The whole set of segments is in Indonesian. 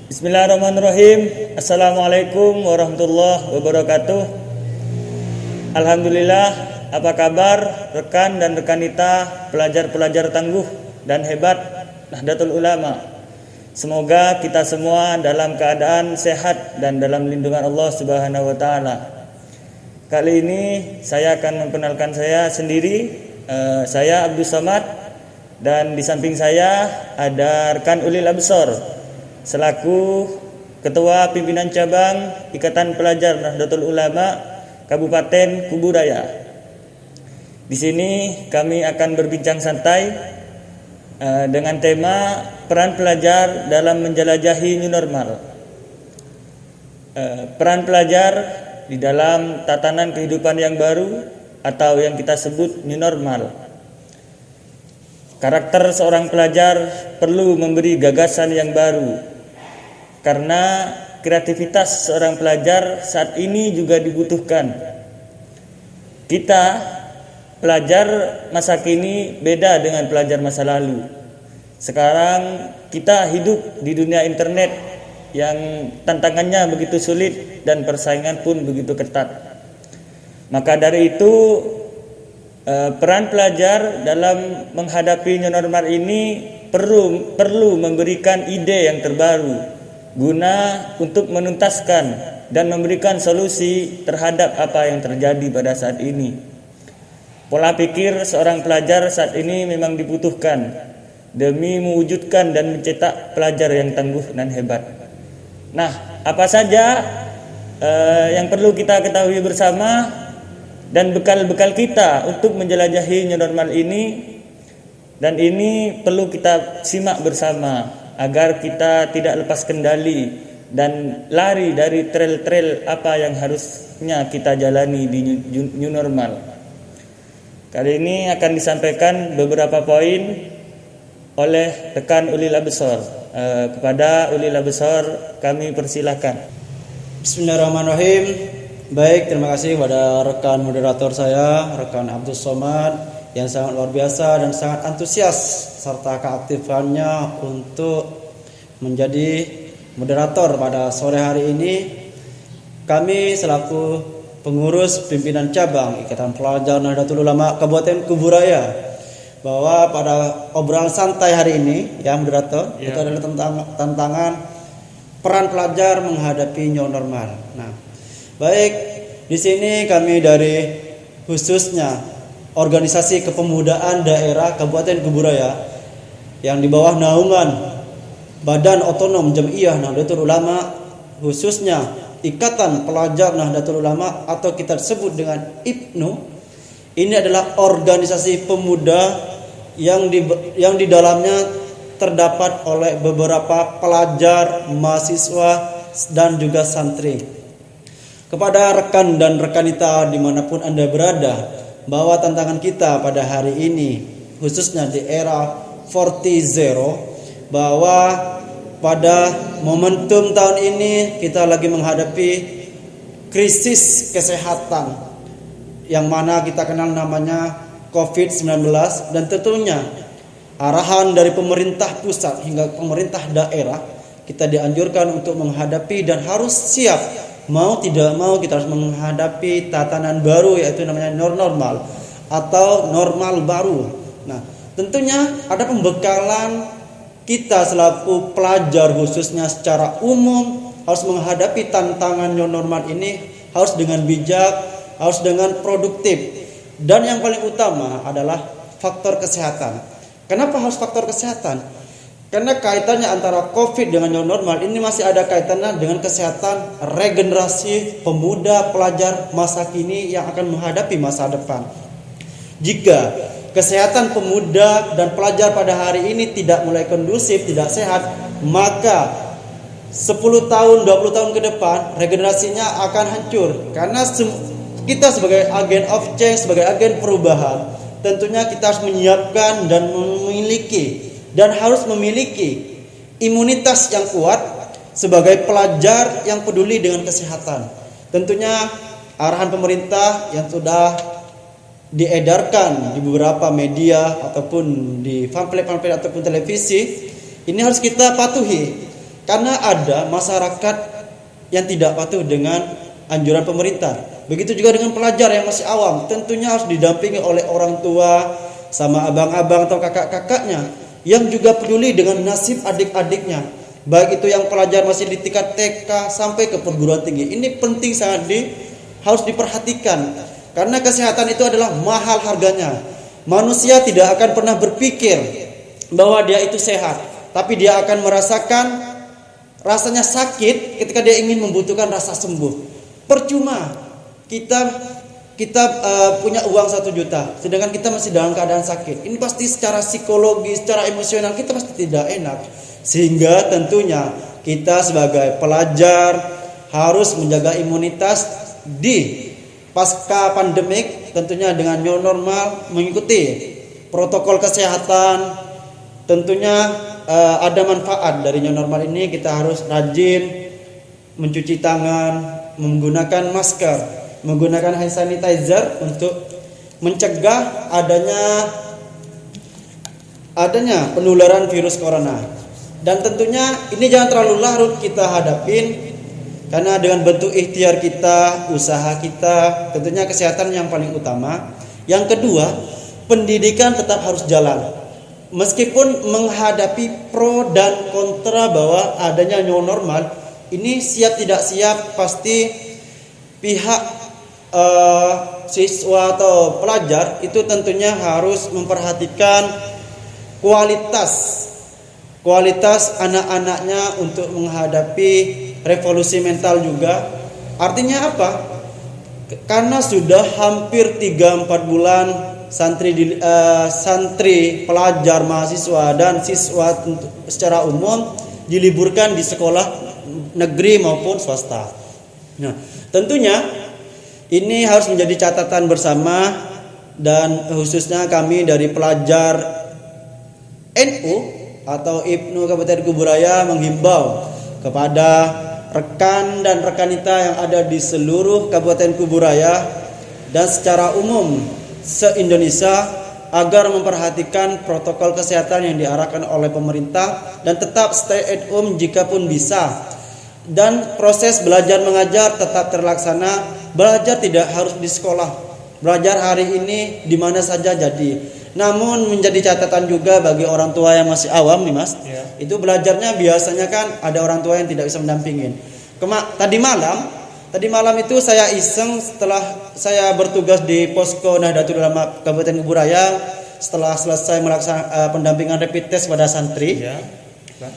Bismillahirrahmanirrahim. Assalamualaikum warahmatullahi wabarakatuh. Alhamdulillah, apa kabar rekan dan rekanita, pelajar-pelajar tangguh dan hebat Nahdlatul Ulama. Semoga kita semua dalam keadaan sehat dan dalam lindungan Allah Subhanahu wa taala. Kali ini saya akan memperkenalkan saya sendiri. Saya Abdus Samad, dan di samping saya ada rekan Ulil Absor selaku Ketua Pimpinan Cabang Ikatan Pelajar Nahdlatul Ulama Kabupaten Kuburaya. Di sini kami akan berbincang santai dengan tema peran pelajar dalam menjelajahi new normal. Peran pelajar di dalam tatanan kehidupan yang baru atau yang kita sebut new normal. Karakter seorang pelajar perlu memberi gagasan yang baru, karena kreativitas seorang pelajar saat ini juga dibutuhkan. Kita pelajar masa kini beda dengan pelajar masa lalu. Sekarang kita hidup di dunia internet yang tantangannya begitu sulit dan persaingan pun begitu ketat. Maka dari itu peran pelajar dalam menghadapi new normal ini perlu memberikan ide yang terbaru guna untuk menuntaskan dan memberikan solusi terhadap apa yang terjadi pada saat ini. Pola pikir seorang pelajar saat ini memang dibutuhkan demi mewujudkan dan mencetak pelajar yang tangguh dan hebat. Nah, apa saja yang perlu kita ketahui bersama dan bekal-bekal kita untuk menjelajahi new normal ini, dan ini perlu kita simak bersama agar kita tidak lepas kendali dan lari dari trail-trail apa yang harusnya kita jalani di new normal. Kali ini akan disampaikan beberapa poin oleh rekan Ulil Absor. Kepada Ulil Absor kami persilahkan. Bismillahirrahmanirrahim. Baik, terima kasih kepada rekan moderator saya, rekan Abdus Somad, yang sangat luar biasa dan sangat antusias serta keaktifannya untuk menjadi moderator pada sore hari ini. Kami selaku pengurus pimpinan cabang Ikatan Pelajar Nahdlatul Ulama Kabupaten Kuburaya, bahwa pada obrolan santai hari ini ya moderator, itu adalah tantangan peran pelajar menghadapi new normal. Nah, baik, di sini kami dari khususnya Organisasi Kepemudaan Daerah Kabupaten Kuburaya yang di bawah naungan Badan Otonom Jam'iyah Nahdlatul Ulama, khususnya Ikatan Pelajar Nahdlatul Ulama atau kita sebut dengan IPNU. Ini adalah organisasi pemuda yang di dalamnya terdapat oleh beberapa pelajar, mahasiswa dan juga santri. Kepada rekan dan rekanita dimanapun Anda berada, bahwa tantangan kita pada hari ini khususnya di era 40, bahwa pada momentum tahun ini kita lagi menghadapi krisis kesehatan yang mana kita kenal namanya COVID-19, dan tentunya arahan dari pemerintah pusat hingga pemerintah daerah, kita dianjurkan untuk menghadapi dan harus siap. Mau tidak mau kita harus menghadapi tatanan baru, yaitu namanya new normal atau normal baru. Nah, tentunya ada pembekalan kita selaku pelajar khususnya secara umum harus menghadapi tantangan new normal ini harus dengan bijak, harus dengan produktif. Dan yang paling utama adalah faktor kesehatan. Kenapa harus faktor kesehatan? Karena kaitannya antara COVID dengan new normal ini masih ada kaitannya dengan kesehatan regenerasi pemuda pelajar masa kini yang akan menghadapi masa depan. Jika kesehatan pemuda dan pelajar pada hari ini tidak mulai kondusif, tidak sehat, maka 10 tahun, 20 tahun ke depan regenerasinya akan hancur. Karena kita sebagai agen of change, sebagai agen perubahan, tentunya kita harus menyiapkan dan harus memiliki imunitas yang kuat sebagai pelajar yang peduli dengan kesehatan. Tentunya arahan pemerintah yang sudah diedarkan di beberapa media ataupun di pamflet ataupun televisi, ini harus kita patuhi. Karena ada masyarakat yang tidak patuh dengan anjuran pemerintah. Begitu juga dengan pelajar yang masih awam, tentunya harus didampingi oleh orang tua sama abang-abang atau kakak-kakaknya yang juga peduli dengan nasib adik-adiknya. Baik itu yang pelajar masih di tingkat TK sampai ke perguruan tinggi. Ini penting sangat harus diperhatikan. Karena kesehatan itu adalah mahal harganya. Manusia tidak akan pernah berpikir bahwa dia itu sehat, tapi dia akan merasakan rasanya sakit ketika dia ingin membutuhkan rasa sembuh. Percuma kita punya uang 1 juta, sedangkan kita masih dalam keadaan sakit. Ini pasti secara psikologi, secara emosional kita pasti tidak enak. Sehingga tentunya kita sebagai pelajar harus menjaga imunitas di pasca pandemik, tentunya dengan new normal, mengikuti protokol kesehatan. Tentunya ada manfaat dari new normal ini. Kita harus rajin mencuci tangan, menggunakan masker, menggunakan hand sanitizer untuk mencegah adanya penularan virus corona. Dan tentunya ini jangan terlalu larut kita hadapin, karena dengan bentuk ikhtiar kita, usaha kita, tentunya kesehatan yang paling utama. Yang kedua, pendidikan tetap harus jalan. Meskipun menghadapi pro dan kontra bahwa adanya new normal, ini siap tidak siap pasti pihak siswa atau pelajar itu tentunya harus memperhatikan kualitas anak-anaknya untuk menghadapi revolusi mental juga. Artinya apa? Karena sudah hampir 3-4 bulan santri, pelajar, mahasiswa dan siswa secara umum diliburkan di sekolah negeri maupun swasta. Nah, tentunya ini harus menjadi catatan bersama, dan khususnya kami dari pelajar NU atau IPNU Kabupaten Kuburaya menghimbau kepada rekan dan rekanita yang ada di seluruh Kabupaten Kuburaya dan secara umum se-Indonesia agar memperhatikan protokol kesehatan yang diarahkan oleh pemerintah dan tetap stay at home jika pun bisa. Dan proses belajar mengajar tetap terlaksana. Belajar tidak harus di sekolah. Belajar hari ini di mana saja jadi. Namun menjadi catatan juga bagi orang tua yang masih awam nih Mas. Ya. Itu belajarnya biasanya kan ada orang tua yang tidak bisa mendampingin. Tadi malam itu saya iseng setelah saya bertugas di Posko Nahdlatul Ulama Kabupaten Kuburaya, setelah selesai melaksanakan pendampingan rapid test pada santri. Ya.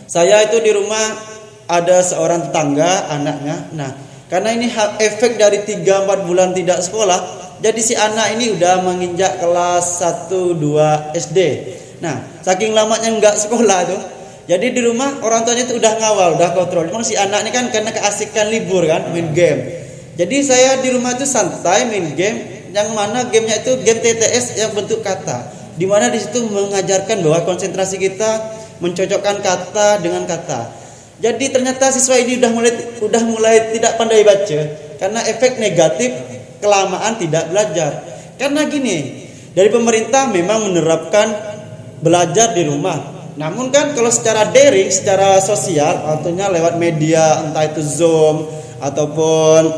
Saya itu di rumah ada seorang tetangga anaknya. Nah, karena ini efek dari 3-4 bulan tidak sekolah, jadi si anak ini udah menginjak kelas 1-2 SD. Nah, saking lamanya enggak sekolah tuh, jadi di rumah orang tuanya itu udah ngawal, udah kontrol. Cuman si anak ini kan karena keasikan libur kan, main game. Jadi saya di rumah itu santai main game, yang mana gamenya itu game TTS yang bentuk kata. Di mana di situ mengajarkan bahwa konsentrasi kita mencocokkan kata dengan kata. Jadi ternyata siswa ini udah mulai tidak pandai baca karena efek negatif kelamaan tidak belajar. Karena gini, dari pemerintah memang menerapkan belajar di rumah. Namun kan kalau secara daring, secara sosial, artinya lewat media, entah itu Zoom ataupun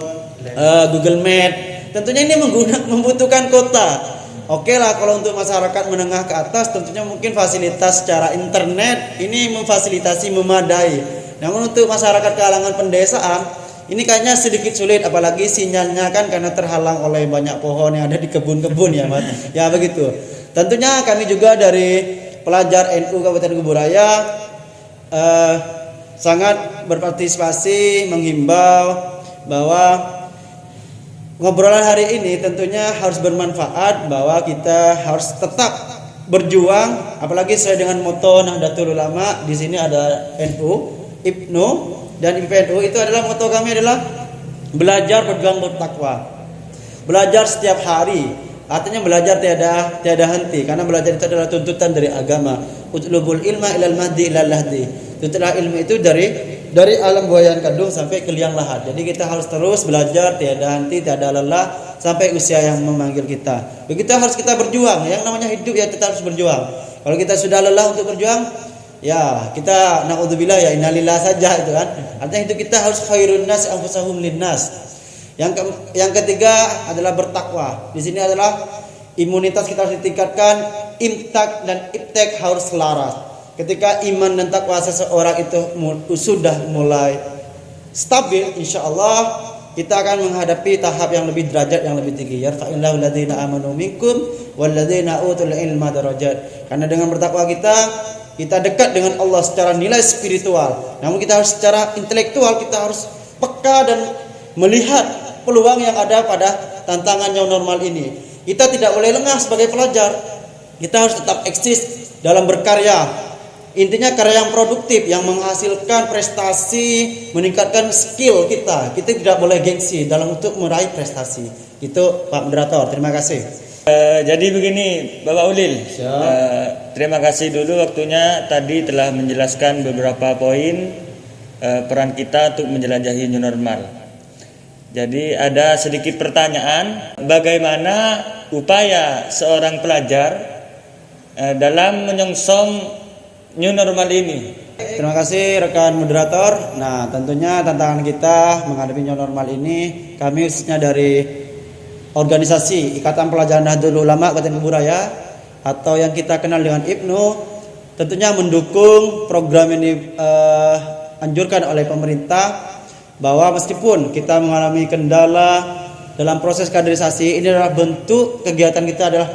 Google Meet, tentunya ini membutuhkan kuota. Oke lah, kalau untuk masyarakat menengah ke atas, tentunya mungkin fasilitas secara internet ini memfasilitasi memadai. Namun untuk masyarakat kalangan pedesaan, ini kayaknya sedikit sulit, apalagi sinyalnya kan karena terhalang oleh banyak pohon yang ada di kebun-kebun ya Mas. Ya begitu. Tentunya kami juga dari pelajar NU Kabupaten Kuburaya sangat berpartisipasi menghimbau bahwa ngobrolan hari ini tentunya harus bermanfaat, bahwa kita harus tetap berjuang, apalagi sesuai dengan moto Nahdlatul Ulama. Di sini ada NU, IPNU dan IPNU, itu adalah moto kami adalah belajar, berjuang, bertakwa. Belajar setiap hari, artinya belajar tiada henti, karena belajar itu adalah tuntutan dari agama. Utlubul ilma ilal mahdi ilal lahdi. Tuntutlah ilmu itu dari alam buayan kandung sampai ke liang lahat. Jadi kita harus terus belajar tiada henti, tiada lelah sampai usia yang memanggil kita. Begitu harus kita berjuang. Yang namanya hidup ya kita harus berjuang. Kalau kita sudah lelah untuk berjuang, Ya, kita naudzubillah ya innalillah saja itu kan. Artinya itu kita harus khairun nas anfusahum linnas. Yang ketiga adalah bertakwa. Di sini adalah imunitas kita harus ditingkatkan, imtak dan iptek harus selaras. Ketika iman dan takwa seseorang itu sudah mulai stabil, insyaallah kita akan menghadapi tahap yang lebih derajat yang lebih tinggi. Yarfa'illahu alladziina aamanu minkum walladziina utul ilma darajat. Karena dengan bertakwa kita dekat dengan Allah secara nilai spiritual. Namun kita harus secara intelektual kita harus peka dan melihat peluang yang ada pada tantangan yang normal ini. Kita tidak boleh lengah sebagai pelajar. Kita harus tetap eksis dalam berkarya. Intinya karya yang produktif yang menghasilkan prestasi, meningkatkan skill kita. Kita tidak boleh gengsi dalam untuk meraih prestasi. Itu Pak Moderator, terima kasih. Jadi begini Bapak Ulil, terima kasih dulu waktunya tadi telah menjelaskan beberapa poin peran kita untuk menjelajahi new normal. Jadi ada sedikit pertanyaan, bagaimana upaya seorang pelajar dalam menyongsong new normal ini? Terima kasih rekan moderator. Nah, tentunya tantangan kita menghadapi new normal ini, kami khususnya dari organisasi Ikatan Pelajar Nahdlatul Ulama Kabupaten Kuburaya atau yang kita kenal dengan IPNU, tentunya mendukung program ini anjurkan oleh pemerintah bahwa meskipun kita mengalami kendala dalam proses kaderisasi, ini adalah bentuk kegiatan kita adalah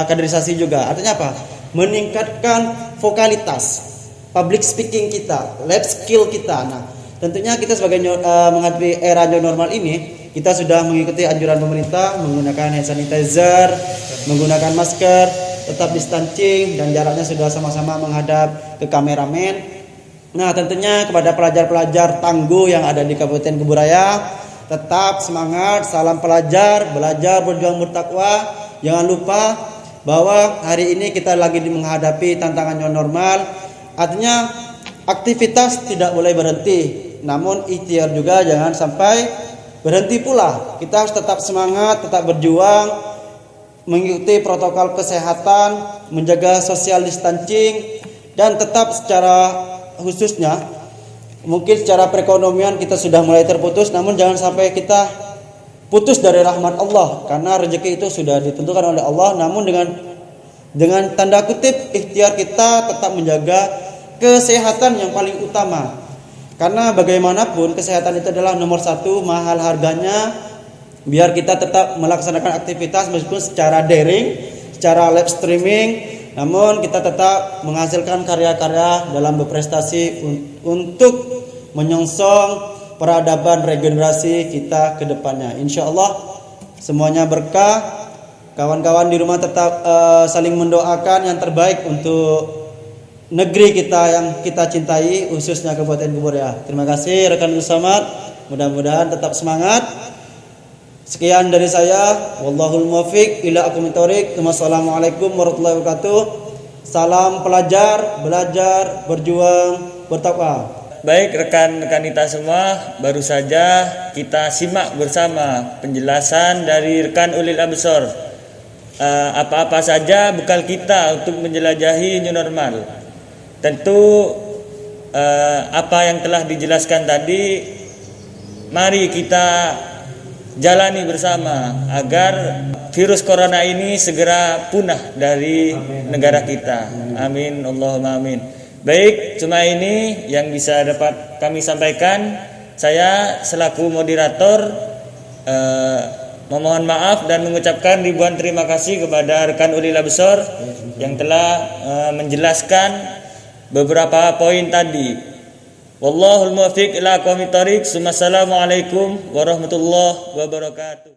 kaderisasi juga. Artinya apa? Meningkatkan vokalitas, public speaking kita, lab skill kita. Nah, tentunya kita sebagai menghadapi era new normal ini, kita sudah mengikuti anjuran pemerintah menggunakan hand sanitizer, menggunakan masker, tetap distancing dan jaraknya sudah sama-sama menghadap ke kameramen. Nah, tentunya kepada pelajar-pelajar tangguh yang ada di Kabupaten Kuburaya, tetap semangat, salam pelajar, belajar berjuang bertakwa. Jangan lupa bahwa hari ini kita lagi menghadapi tantangan new normal. Artinya aktivitas tidak boleh berhenti, namun ikhtiar juga jangan sampai berhenti pula. Kita harus tetap semangat, tetap berjuang, mengikuti protokol kesehatan, menjaga social distancing, dan tetap secara khususnya mungkin secara perekonomian kita sudah mulai terputus, namun jangan sampai kita putus dari rahmat Allah, karena rezeki itu sudah ditentukan oleh Allah. Namun dengan tanda kutip ikhtiar kita tetap menjaga kesehatan yang paling utama, karena bagaimanapun kesehatan itu adalah nomor satu, mahal harganya. Biar kita tetap melaksanakan aktivitas meskipun secara daring, secara live streaming, namun kita tetap menghasilkan karya-karya dalam berprestasi untuk menyongsong peradaban regenerasi kita ke depannya. Insya Allah semuanya berkah. Kawan-kawan di rumah tetap saling mendoakan yang terbaik untuk negeri kita yang kita cintai, khususnya Kabupaten Kuburaya. Terima kasih rekan Somad. Mudah-mudahan tetap semangat. Sekian dari saya. Wallahul muwaffiq ila aqwamit thoriq. Wassalamualaikum warahmatullahi wabarakatuh. Salam pelajar, belajar, berjuang, bertakwa. Baik rekan-rekan kita semua, baru saja kita simak bersama penjelasan dari rekan Ulil Absor. Apa-apa saja bekal kita untuk menjelajahi new normal. Tentu apa yang telah dijelaskan tadi, mari kita jalani bersama agar virus corona ini segera punah dari negara kita. Amin, Allahumma amin. Baik, cuma ini yang bisa dapat kami sampaikan. Saya selaku moderator memohon maaf dan mengucapkan ribuan terima kasih kepada rekan Ulil Absor yang telah menjelaskan beberapa poin tadi. Wallahul muwaffiq ila aqwamit thoriq. Wassalamualaikum warahmatullahi wabarakatuh.